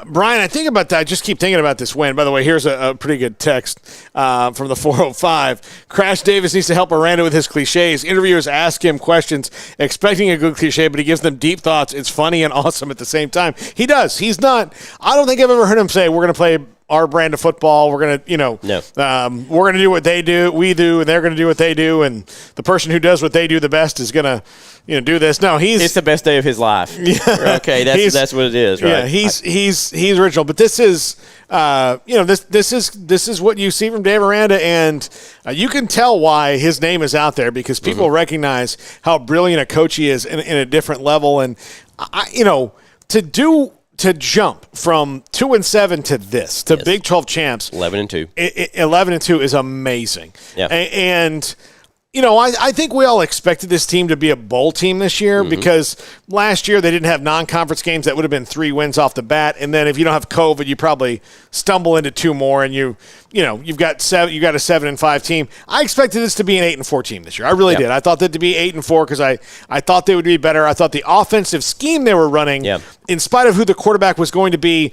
Brian, I think about that. I just keep thinking about this win. By the way, here's a pretty good text from the 405. Crash Davis needs to help Aranda with his cliches. Interviewers ask him questions expecting a good cliche, but he gives them deep thoughts. It's funny and awesome at the same time. He does. He's not – I don't think I've ever heard him say, we're going to play our brand of football. We're going to, we're going to do what they do, we do, and they're going to do what they do, and the person who does what they do the best is going to – do this. No, it's the best day of his life. Yeah. Okay, that's what it is, right? Yeah, he's original. But this is this is what you see from Dave Aranda, and you can tell why his name is out there because people recognize how brilliant a coach he is in a different level. And to jump from 2-7 to this to Big 12 champs, 11-2. 11-2 is amazing. Yeah, and. I think we all expected this team to be a bowl team this year because last year they didn't have non-conference games. That would have been 3 wins off the bat. And then if you don't have COVID, you probably stumble into 2 more, and you've got a 7-5 team. I expected this to be an 8-4 team this year. I really did. I thought that to be 8-4 because I thought they would be better. I thought the offensive scheme they were running, in spite of who the quarterback was going to be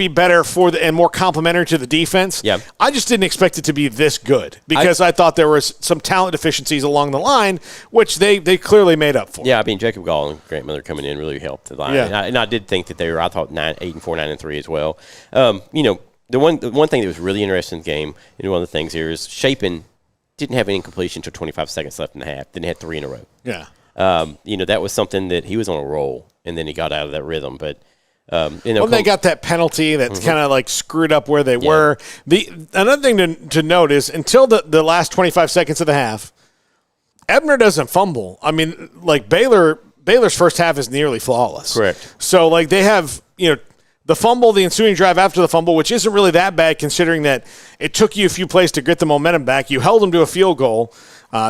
better and more complementary to the defense. Yeah. I just didn't expect it to be this good because I thought there was some talent deficiencies along the line, which they clearly made up for. Yeah, I mean, Jacob Gall and Grant Miller coming in really helped the line. Yeah. And I did think that they were, I thought, 8-4, 9-3 as well. The one thing that was really interesting in the game, and one of the things here is Shapen didn't have an incompletion until 25 seconds left in the half. Then he had 3 in a row. Yeah. That was something that he was on a roll, and then he got out of that rhythm. But they got that penalty that kind of like screwed up where they were. Another thing to note is until the last 25 seconds of the half, Ebner doesn't fumble. I mean, like Baylor's first half is nearly flawless. Correct. So like they have the fumble, the ensuing drive after the fumble, which isn't really that bad considering that it took you a few plays to get the momentum back. You held them to a field goal.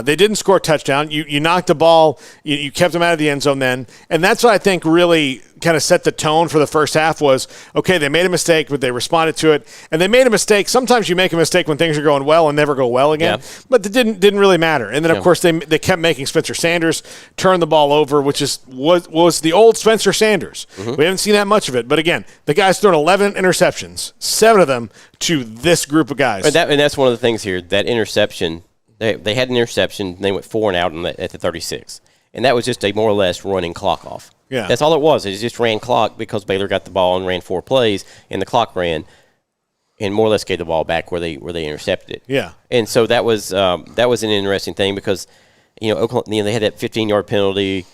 They didn't score a touchdown. You knocked the ball. You kept them out of the end zone then. And that's what I think really kind of set the tone for the first half was, okay, they made a mistake, but they responded to it. And they made a mistake. Sometimes you make a mistake when things are going well and never go well again. Yeah. But it didn't really matter. And then, of course, they kept making Spencer Sanders turn the ball over, which was the old Spencer Sanders. We haven't seen that much of it. But, again, the guy's thrown 11 interceptions, 7 of them to this group of guys. And that's one of the things here, that interception – They had an interception. They went 4 and out at the 36. And that was just a more or less running clock off. Yeah. That's all it was. It just ran clock because Baylor got the ball and ran 4 plays, and the clock ran and more or less gave the ball back where they intercepted it. Yeah. And so that was an interesting thing because, Oklahoma, they had that 15-yard penalty.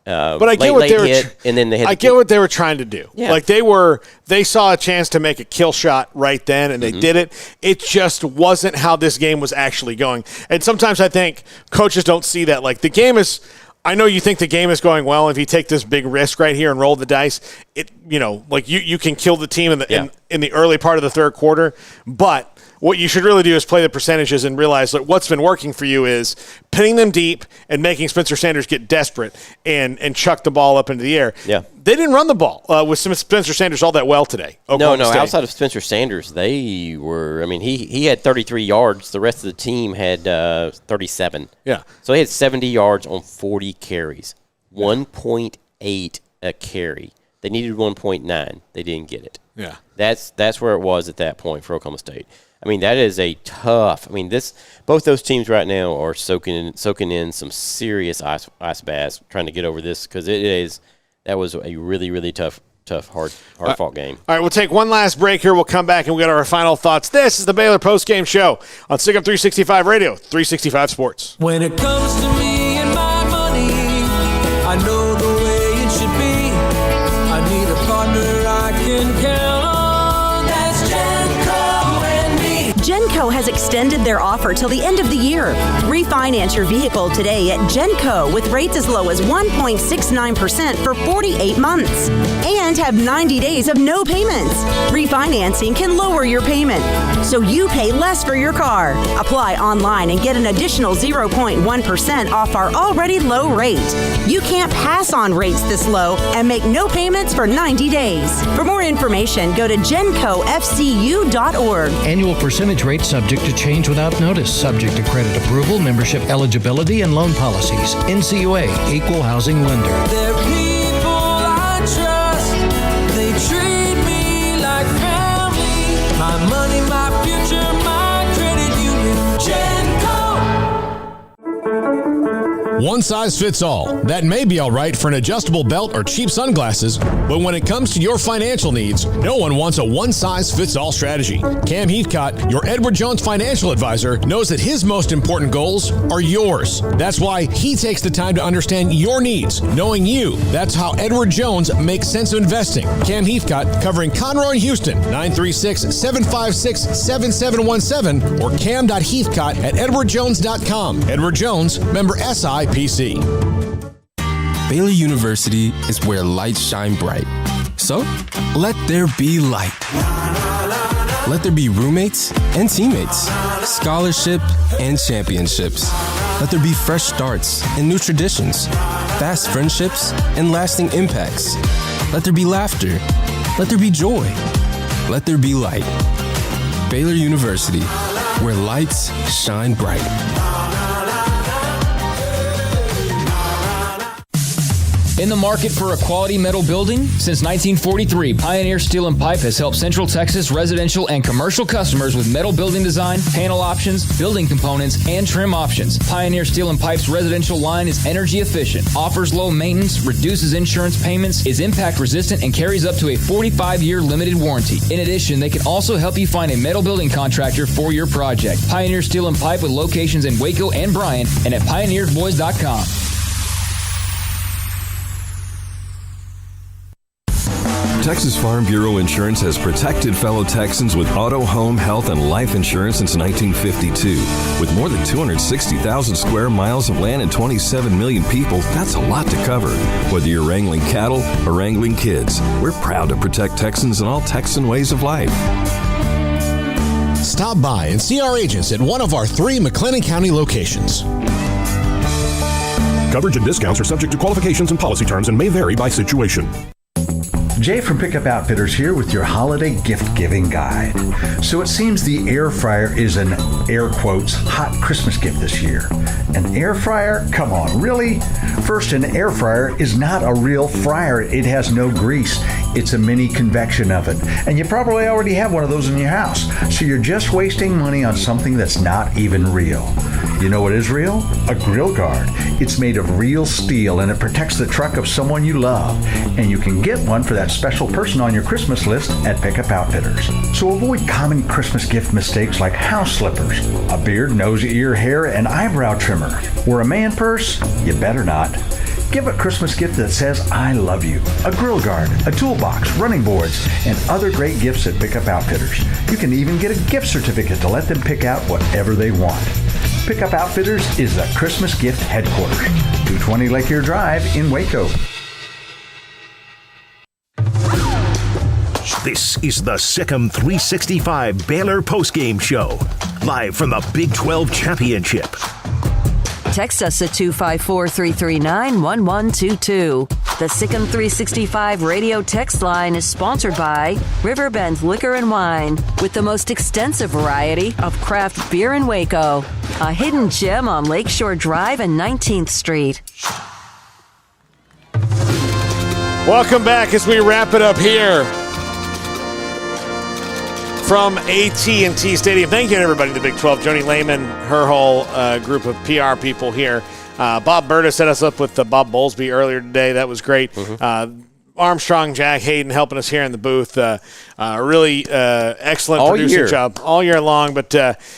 But I get what they were. And then I get what they were trying to do. Yeah. Like they saw a chance to make a kill shot right then, and they did it. It just wasn't how this game was actually going. And sometimes I think coaches don't see that. Like the game is. I know you think the game is going well. If you take this big risk right here and roll the dice, you can kill the team in the early part of the third quarter. But what you should really do is play the percentages and realize that what's been working for you is pinning them deep and making Spencer Sanders get desperate and chuck the ball up into the air. Yeah. They didn't run the ball with Spencer Sanders all that well today. Oklahoma State. Outside of Spencer Sanders, they were, I mean, he had 33 yards. The rest of the team had 37. Yeah. So he had 70 yards on 40 carries, 1.8 a carry. They needed 1.9. They didn't get it. Yeah. That's where it was at that point for Oklahoma State. I mean, that is a tough. I mean, both those teams right now are soaking in some serious ice baths trying to get over this because that was a really, really tough, hard-fought game. All right, we'll take one last break here. We'll come back and we'll get our final thoughts. This is the Baylor Postgame Show on SIGUP 365 Radio, 365 Sports. When it comes to me and my money, I know the way it should be. I need a partner I can count on. That's Genco and me. Genco has extended their offer till the end of the year. Refinance your vehicle today at Genco with rates as low as 1.69% for 48 months. And have 90 days of no payments. Refinancing can lower your payment, so you pay less for your car. Apply online and get an additional 0.1% off our already low rate. You can't pass on rates this low and make no payments for 90 days. For more information, go to GencoFCU.org. Annual percentage rate subject to change without notice, subject to credit approval, membership eligibility, and loan policies. NCUA, Equal Housing Lender. They're people I trust. They treat me like family. My money, my future, my credit union. Genco. One size fits all. That may be all right for an adjustable belt or cheap sunglasses, but when it comes to your financial needs, no one wants a one-size-fits-all strategy. Cam Heathcott, your Edward Jones financial advisor, knows that his most important goals are yours. That's why he takes the time to understand your needs, knowing you. That's how Edward Jones makes sense of investing. Cam Heathcott, covering Conroe and Houston, 936-756-7717 or cam.heathcott@edwardjones.com. Edward Jones, member SIPC. Baylor University is where lights shine bright. So, let there be light. Let there be roommates and teammates, scholarship and championships. Let there be fresh starts and new traditions, fast friendships and lasting impacts. Let there be laughter. Let there be joy. Let there be light. Baylor University, where lights shine bright. In the market for a quality metal building? Since 1943, Pioneer Steel and Pipe has helped Central Texas residential and commercial customers with metal building design, panel options, building components, and trim options. Pioneer Steel and Pipe's residential line is energy efficient, offers low maintenance, reduces insurance payments, is impact resistant, and carries up to a 45-year limited warranty. In addition, they can also help you find a metal building contractor for your project. Pioneer Steel and Pipe with locations in Waco and Bryan and at pioneersboys.com. Texas Farm Bureau Insurance has protected fellow Texans with auto, home, health, and life insurance since 1952. With more than 260,000 square miles of land and 27 million people, that's a lot to cover. Whether you're wrangling cattle or wrangling kids, we're proud to protect Texans in all Texan ways of life. Stop by and see our agents at one of our 3 McLennan County locations. Coverage and discounts are subject to qualifications and policy terms and may vary by situation. Jay from Pickup Outfitters here with your holiday gift-giving guide. So it seems the air fryer is an, air quotes, hot Christmas gift this year. An air fryer? Come on, really? First, an air fryer is not a real fryer. It has no grease. It's a mini convection oven. And you probably already have one of those in your house. So you're just wasting money on something that's not even real. You know what is real? A grill guard. It's made of real steel and it protects the truck of someone you love. And you can get one for that special person on your Christmas list at Pickup Outfitters. So avoid common Christmas gift mistakes like house slippers, a beard, nose, ear, hair, and eyebrow trimmer. Or a man purse? You better not. Give a Christmas gift that says, I love you. A grill guard, a toolbox, running boards, and other great gifts at Pickup Outfitters. You can even get a gift certificate to let them pick out whatever they want. Pickup Outfitters is the Christmas gift headquarters. 220 Lake Erie Drive in Waco. This is the Sikkim 365 Baylor postgame show, live from the Big 12 Championship. Text us at 254-339-1122. The Sikkim 365 radio text line is sponsored by Riverbend Liquor and Wine, with the most extensive variety of craft beer in Waco. A hidden gem on Lakeshore Drive and 19th Street. Welcome back as we wrap it up here from AT&T Stadium. Thank you to everybody in the Big 12. Joni Lehman, her whole group of PR people here. Bob Berta set us up with Bob Bowlesby earlier today. That was great. Armstrong, Jack Hayden helping us here in the booth. Really excellent all producing year. job all year long. But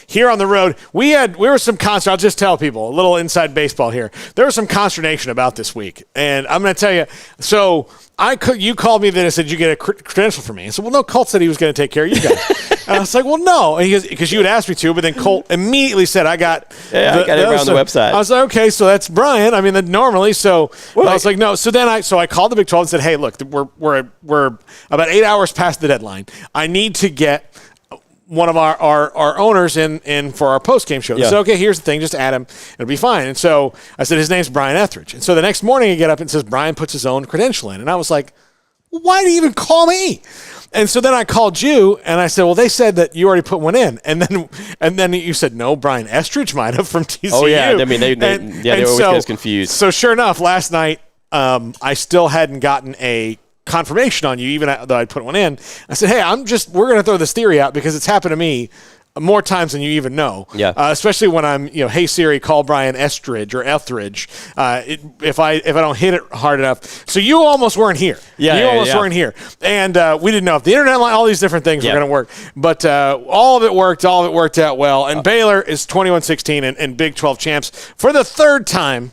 here on the road, we were some consternation. I'll just tell people a little inside baseball here. There was some consternation about this week, and I'm going to tell you. So you called me then and said you get a credential for me. I said, well, no, Colt said he was going to take care of you guys. And I was like, well, no, because you had asked me to, but then Colt immediately said, I got I got it on the website. I was like, okay, so that's Brian. I mean, normally, so I was like, no. So then I called the Big 12 and said, hey, look, we're about 8 hours past the deadline. I need to get one of our owners in for our post-game show. Yeah. So, okay, here's the thing. Just add him. It'll be fine. And so I said, his name's Brian Etheridge. And so the next morning I get up and it says, Brian puts his own credential in. And I was like, why did he even call me? And so then I called you and I said, well, they said that you already put one in. And then you said, no, Brian Estridge might have from TCU. Oh, yeah. I mean, they always get us confused. So sure enough, last night I still hadn't gotten a confirmation on you, even though I'd put one in. I said, hey, we're going to throw this theory out because it's happened to me more times than you even know. Yeah. Especially when I'm, hey Siri, call Brian Estridge or Etheridge. If I don't hit it hard enough. So you almost weren't here. Yeah. You almost weren't here. And we didn't know if the internet line, all these different things were going to work. But all of it worked. All of it worked out well. And Baylor is 21-16 and Big 12 champs for the third time.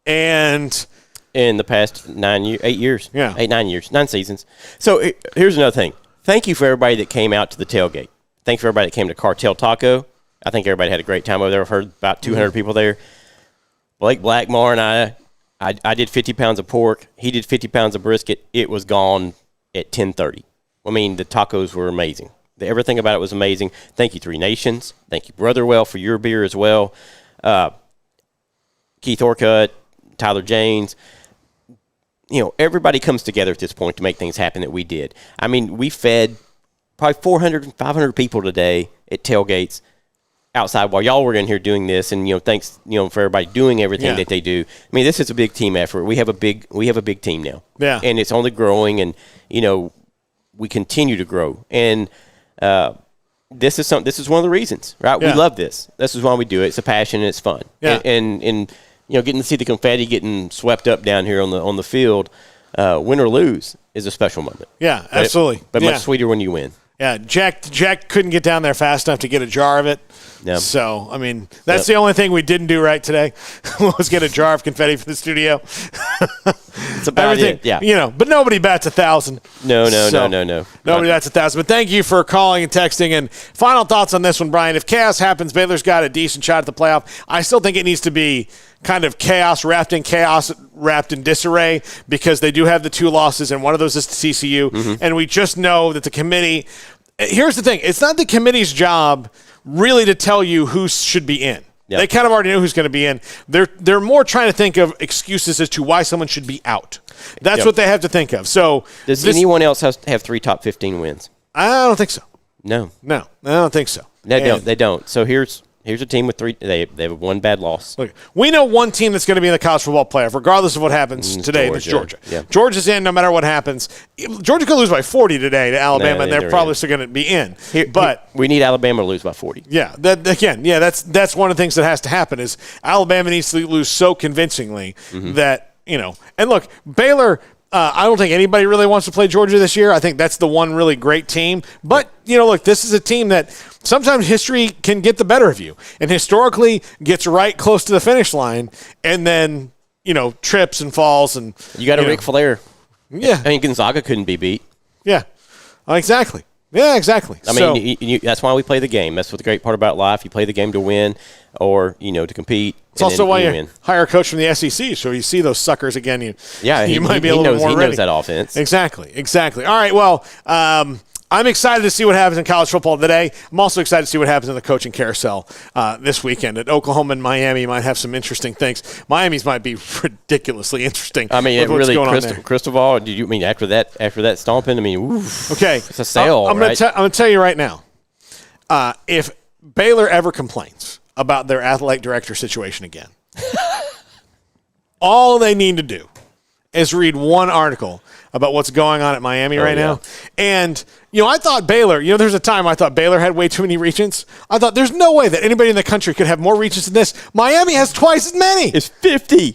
And in the past 8 years. Yeah. 9 years, 9 seasons. So here's another thing. Thank you for everybody that came out to the tailgate. Thanks for everybody that came to Cartel Taco. I think everybody had a great time over there. I've heard about 200 people there. Blake Blackmore and I did 50 pounds of pork. He did 50 pounds of brisket. It was gone at 10:30. I mean, the tacos were amazing. Everything about it was amazing. Thank you, Three Nations. Thank you, Brotherwell, for your beer as well. Keith Orcutt, Tyler Janes. Everybody comes together at this point to make things happen that we did. I mean, we fed probably 400, 500 people today at tailgates outside while y'all were in here doing this. And, thanks, for everybody doing everything that they do. I mean, this is a big team effort. We have a big team now. Yeah. And it's only growing and, we continue to grow. And this is one of the reasons, right? Yeah. We love this. This is why we do it. It's a passion and it's fun. Yeah. And getting to see the confetti getting swept up down here on the field, win or lose, is a special moment. Yeah, absolutely. But much sweeter when you win. Yeah, Jack couldn't get down there fast enough to get a jar of it. Yep. So, I mean, that's the only thing we didn't do right today was get a jar of confetti for the studio. It's about it, yeah. But nobody bats 1,000. No. Nobody bats 1,000. But thank you for calling and texting. And final thoughts on this one, Brian. If chaos happens, Baylor's got a decent shot at the playoff. I still think it needs to be kind of chaos wrapped in disarray because they do have the 2 losses, and one of those is to TCU. Mm-hmm. And we just know that the committee – here's the thing. It's not the committee's job really to tell you who should be in. Yep. They kind of already know who's going to be in. They're more trying to think of excuses as to why someone should be out. That's what they have to think of. So does anyone else have 3 top 15 wins? I don't think so. No, I don't think so. They don't. So here's a team with 3. They have 1 bad loss. Look, we know one team that's going to be in the college football playoff, regardless of what happens today. It's Georgia. Yeah. Georgia's in no matter what happens. Georgia could lose by 40 today to Alabama, and they're probably still going to be in. But we need Alabama to lose by 40. Yeah, that's one of the things that has to happen is Alabama needs to lose so convincingly that And look, Baylor. I don't think anybody really wants to play Georgia this year. I think that's the one really great team. But, look, this is a team that sometimes history can get the better of you and historically gets right close to the finish line and then, trips and falls. And you got a Ric Flair. Yeah. I mean, Gonzaga couldn't be beat. Yeah, exactly. Yeah, exactly. I mean, that's why we play the game. That's what the great part about life. You play the game to win or, to compete. It's also why you hire a coach from the SEC, so you see those suckers again. You might be a little more ready. He knows that offense. Exactly. All right, well, I'm excited to see what happens in college football today. I'm also excited to see what happens in the coaching carousel this weekend. At Oklahoma and Miami might have some interesting things. Miami's might be ridiculously interesting. I mean, it really, Cristobal, do you mean after that stomping? I mean, oof, okay, it's a sale, I'm right? I'm going to tell you right now, if Baylor ever complains about their athletic director situation again, all they need to do is read one article about what's going on at Miami right now. And, I thought Baylor, there's a time I thought Baylor had way too many regents. I thought there's no way that anybody in the country could have more regents than this. Miami has twice as many. It's 50.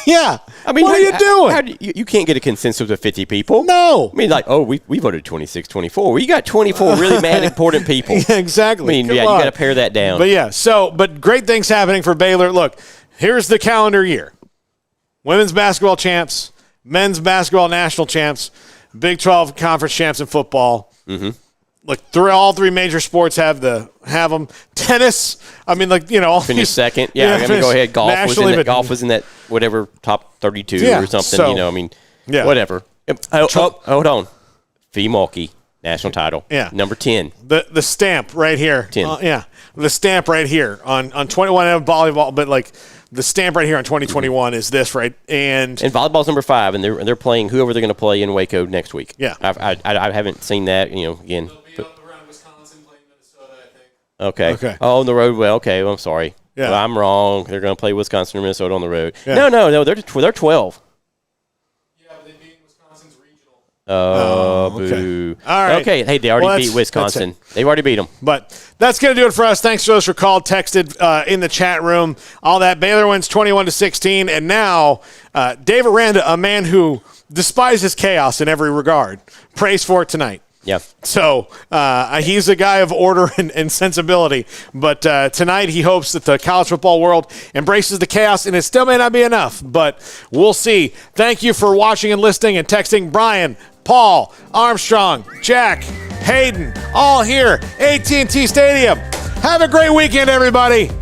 Yeah. I mean, what are you doing? You can't get a consensus of 50 people. No. I mean, we voted 26, 24. Well, you got 24 really mad important people. Yeah, exactly. I mean, you got to pare that down. But but great things happening for Baylor. Look, here's the calendar year. Women's basketball champs, men's basketball national champs, Big 12 conference champs in football. Mm-hmm. Look, all three major sports have them. Tennis, I mean, all finish second. Yeah, I'm gonna go ahead. Golf was in that whatever top 32 or something. So, whatever. Hold on. Fee Mulkey, national title. Yeah, number 10. The stamp right here. 10. The stamp right here on 21 of volleyball, but the stamp right here on 2021 is this, right? And volleyball's number 5, and they're playing whoever they're going to play in Waco next week. Yeah, I haven't seen that. Again. They'll be around Wisconsin, playing Minnesota, I think. Okay. Oh, on the road. Well, okay. Well, I'm sorry. Yeah. Well, I'm wrong. They're going to play Wisconsin or Minnesota on the road. Yeah. No. They're 12. Yeah, but they beat Wisconsin's regional. Boo. All right. Okay. Hey, they already beat Wisconsin. They've already beat them. But that's going to do it for us. Thanks to those who called, texted in the chat room. All that. Baylor wins 21-16. And now Dave Aranda, a man who despises chaos in every regard, prays for it tonight. Yeah. So he's a guy of order and sensibility. But tonight he hopes that the college football world embraces the chaos, and it still may not be enough. But we'll see. Thank you for watching and listening and texting. Brian, Paul, Armstrong, Jack, Hayden, all here, AT&T Stadium. Have a great weekend, everybody.